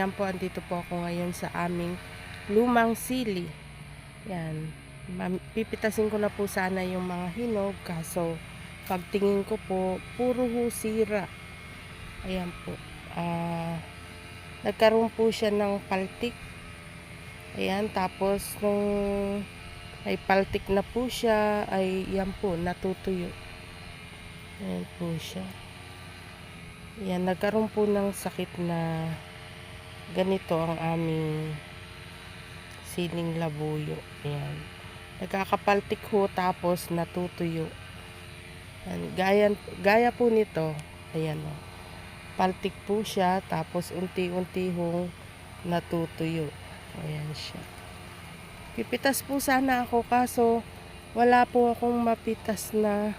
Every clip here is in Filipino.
ayan po, andito po ako ngayon sa aming lumang sili. Yan. Pipitasin ko na po sana yung mga hinog, kaso pagtingin ko po, puro ho sira. Ayan po. Nagkaroon po siya ng paltik. Ayan, tapos nung ay paltik na po siya, ay yan po, natutuyo. Ayan po siya. Yan, nagkaroon po ng sakit na ganito ang aming siling labuyo. Yan. Nagkakapaltik ho, tapos natutuyo. Yan. Gaya po nito. Ayan o. Paltik po siya, tapos unti-unti hong natutuyo. Ayan siya. Pipitas po sana ako, kaso wala po akong mapitas na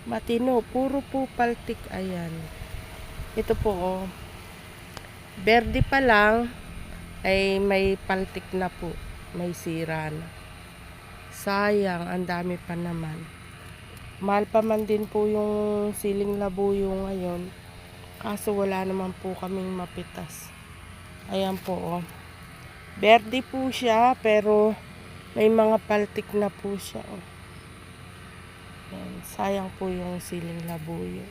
matino. Puro po paltik. Ayan. Ito po oh. Berde pa lang ay may paltik na po. May sira na. Sayang, ang dami pa naman. Mahal pa man din po yung siling labuyo ngayon. Kaso wala naman po kaming mapitas. Ayan po oh. Berde po siya, pero may mga paltik na po siya oh. Ayan. Sayang po yung siling labuyo.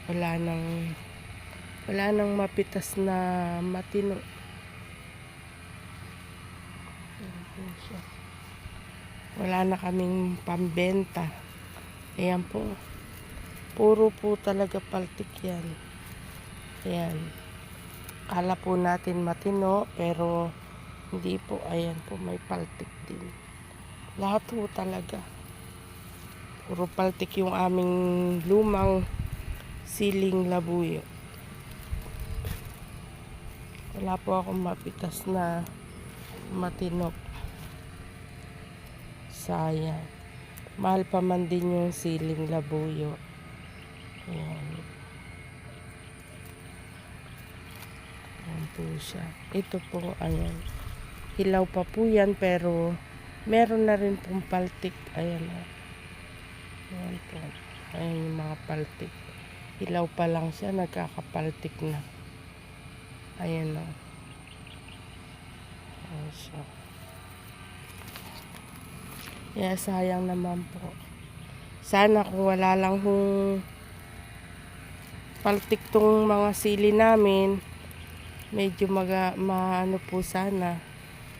Wala nang mapitas na matino. Wala na kaming pambenta. Ayan po. Puro po talaga paltik yan. Ayan. Kala po natin matino, pero hindi po. Ayan po, may paltik din. Lahat po talaga. Puro paltik yung aming lumang siling labuyo. Wala po akong mapitas na matinok. Sayang. Mahal pa man din yung siling labuyo. Ayan. Ayan po siya. Ito po, ayan. Hilaw pa po yan, pero meron na rin pong paltik. Ayan o. Ayan po. Ayan yung mga paltik. Hilaw pa lang siya, nagkakapaltik na. Ayan o. Ayan siya. Kaya sayang naman po. Sana kung wala lang hong paltik tong mga sili namin, medyo maano po sana.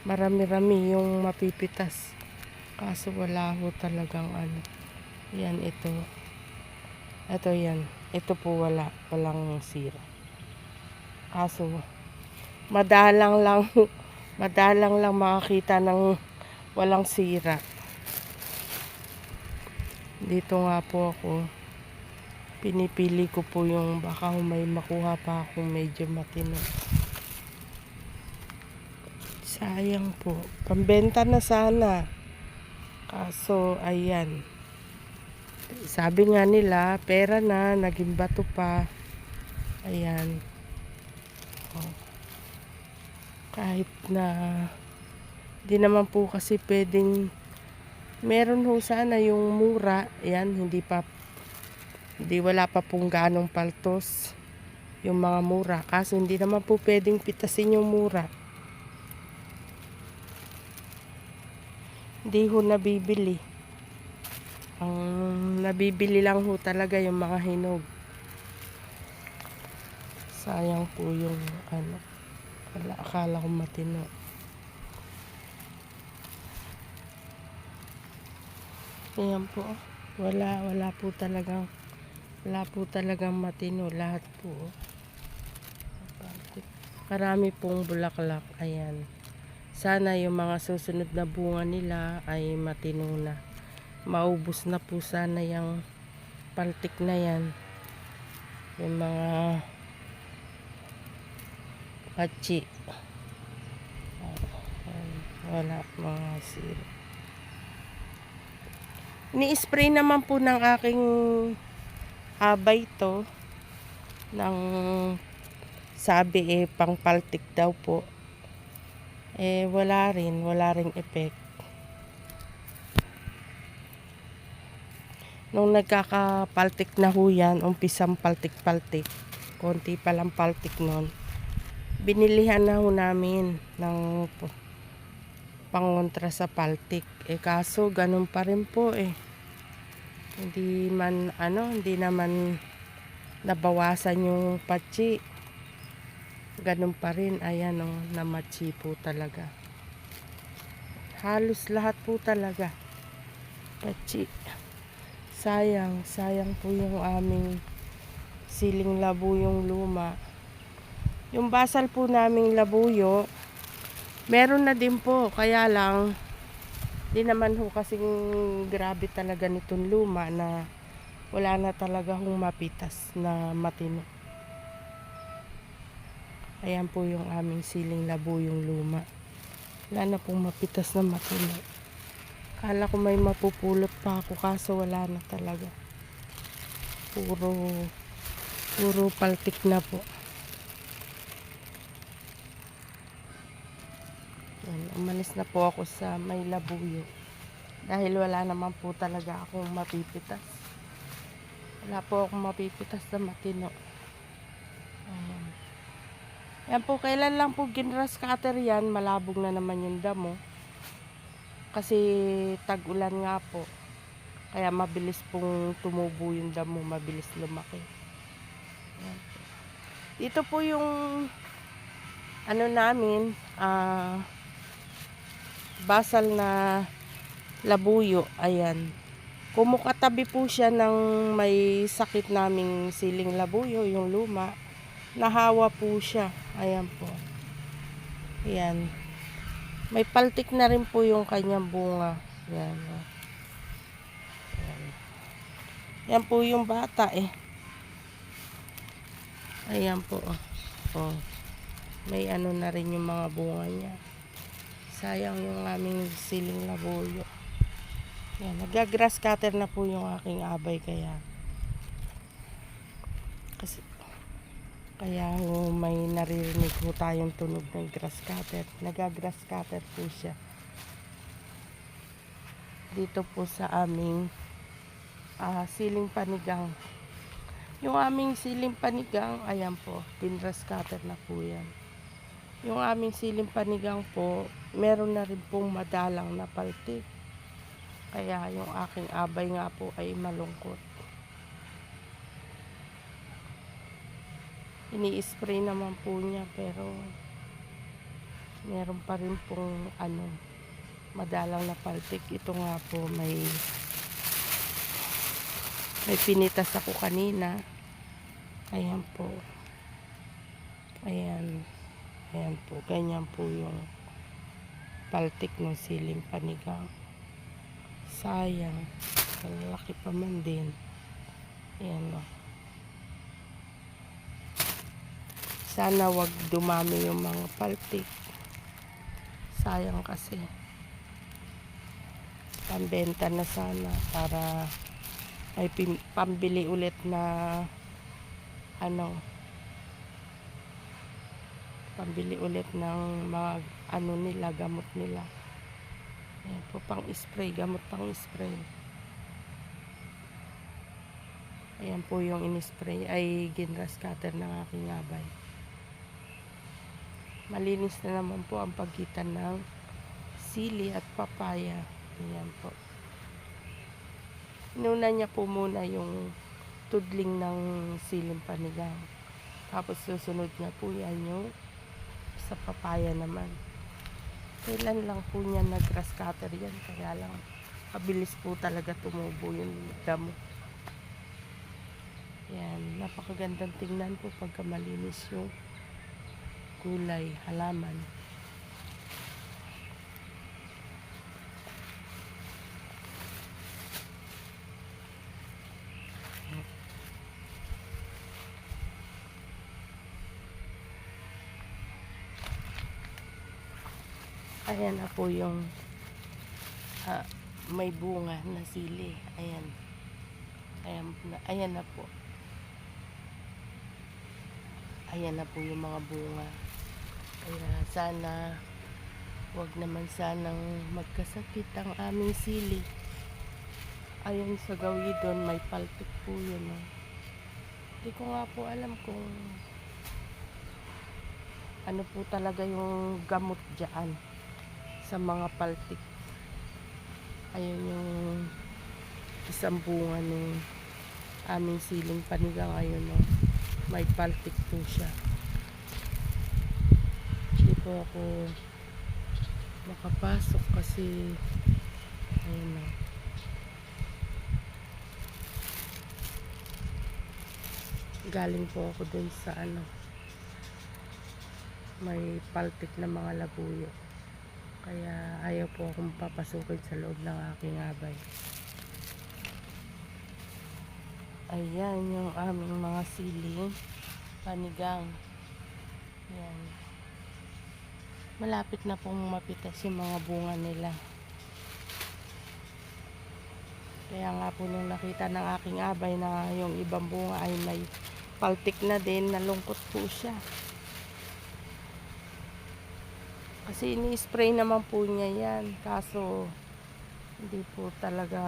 Marami-rami yung mapipitas. Kaso wala ho talagang ano. Yan, ito. Ito yan. Ito po wala. Walang sira. Kaso madalang lang makakita ng walang sira. Dito nga po ako, pinipili ko po yung baka may makuha pa akong medyo matino. Sayang po. Pambenta na sana. Kaso ayan. Sabi nga nila, pera na, naging bato pa. Ayan. Oh. Kahit na di naman po kasi pwedeng meron ho sana yung mura. Ayan, wala pa pong ganong paltos yung mga mura. Kaso hindi naman po pwedeng pitasin yung mura. Hindi ho nabibili. Ang nabibili lang ho talaga yung mga hinog. Sayang po yung ano. Akala ko matino. Ayan po. Wala po talagang matino. Lahat po. Marami pong bulaklak. Ayan. Sana yung mga susunod na bunga nila ay matino na. Maubos na po sana yung paltik na yan. Yung mga pachi. Wala mga sira. Ni-spray naman po ng aking habay to. Ng sabi pang paltik daw po. Wala ring effect. Nung nagkakapaltik na ho yan, umpisang paltik-paltik. Konti palang paltik nun. binilihan na ho namin ng pangontra sa paltik. Kaso ganun pa rin po hindi naman nabawasan yung patsi. Ganun pa rin, ayan namatsi po talaga. Halos lahat po talaga patsi. Sayang po yung aming siling labuyong luma. Yung basal po naming labuyo, meron na din po, kaya lang di naman ho kasing grabe talaga nitong luma na wala na talaga hong mapitas na matino. Ayan po yung aming siling labuyong luma. Wala na pong mapitas na matino. Kala ko may mapupulot pa ako, kaso wala na talaga. Puro paltik na po. Umalis na po ako sa may labuyo dahil wala naman po talaga akong mapipitas. Wala po akong mapipitas na matino. Yan po, kailan lang po ginras cutter yan, malabog na naman yung damo. Kasi tag-ulan nga po. Kaya mabilis pong tumubo yung damo, mabilis lumaki. Yan. Dito po yung namin, basal na labuyo, ayan. Kumukatabi po siya ng may sakit naming siling labuyo, yung luma. Nahawa po siya, ayan po. Ayan. May paltik na rin po yung kanyang bunga. Ayan. Ayan. Yan po yung bata Ayan po. May na rin yung mga bunga niya. Sayang yung aming siling labuyo. Yan, nagagrass cutter na po yung aking abay kaya may naririnig po tayong tunog ng grass cutter. Nagagrass cutter po siya. Dito po sa aming siling panigang. Yung aming siling panigang, ayan po, pingrass cutter na po yan. Yung aming siling panigang po, meron na rin pong madalang na paltik. Kaya yung aking abay nga po ay malungkot. Ini-spray naman po niya pero meron pa rin pong madalang na paltik. Ito nga po may pinitas ako kanina. Ayan po. Ayan po. Ganyan po yung paltik ng siling panigang. Sayang. Malaki pa man din. Ayan Sana wag dumami yung mga paltik. Sayang kasi. Pambenta na sana para may pambili ulit na pambili ulit ng mga nila, gamot nila. Ayan po, pang spray, gamot pang spray. Ayan po yung in-spray ay ginras cutter ng aking abay. Malinis na naman po ang pagitan ng sili at papaya. Ayan po. Inuna niya po muna yung tudling ng siling panigang. Tapos susunod niya po yan yung sa papaya naman. Kailan lang po niya nag-grass cutter yan. Kaya lang mabilis po talaga tumubo yung damo. Yan, napakagandang tingnan po pagka malinis yung gulay, halaman. Ayan na po yung may bunga na sili. Ayan na po. Ayan na po yung mga bunga. Kaya sana wag naman sanang magkasakit ang aming sili. Ayan sa gawidon may paltik po yun. Hindi ko nga po alam kung ano po talaga yung gamot dyan sa mga paltik. Ayun yung isang bunga ng aming siling panigang. Ayun, no? May paltik po siya. Hindi po ako makapasok kasi ayun, no? Galing po ako dun sa may paltik na mga labuyo, kaya ayaw po akong papasukin sa loob ng aking abay. Ayan yung aming mga siling panigang. Ayan. Malapit na pong mapitas yung mga bunga nila. Kaya nga po nung nakita ng aking abay na yung ibang bunga ay may paltik na din, nalungkot po siya. Kasi ini-spray naman po niya yan. Kaso hindi po talaga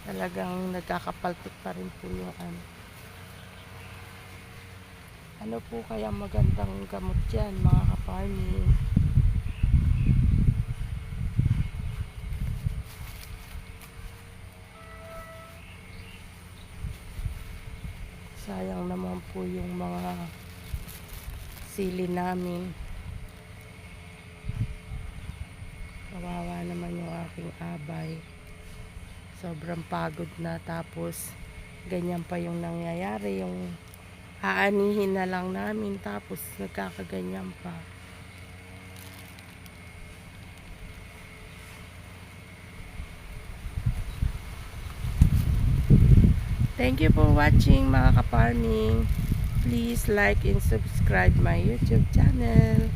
talagang nagkakapaltik pa rin po yung ano po kaya magandang gamot dyan, mga ka-farming? Sayang naman po yung mga sili namin. Kawawa naman yung aking abay. Sobrang pagod na, tapos ganyan pa yung nangyayari. Yung aanihin na lang namin tapos nagkakaganyan pa. Thank you for watching, mga ka-farming. Please like and subscribe my YouTube channel.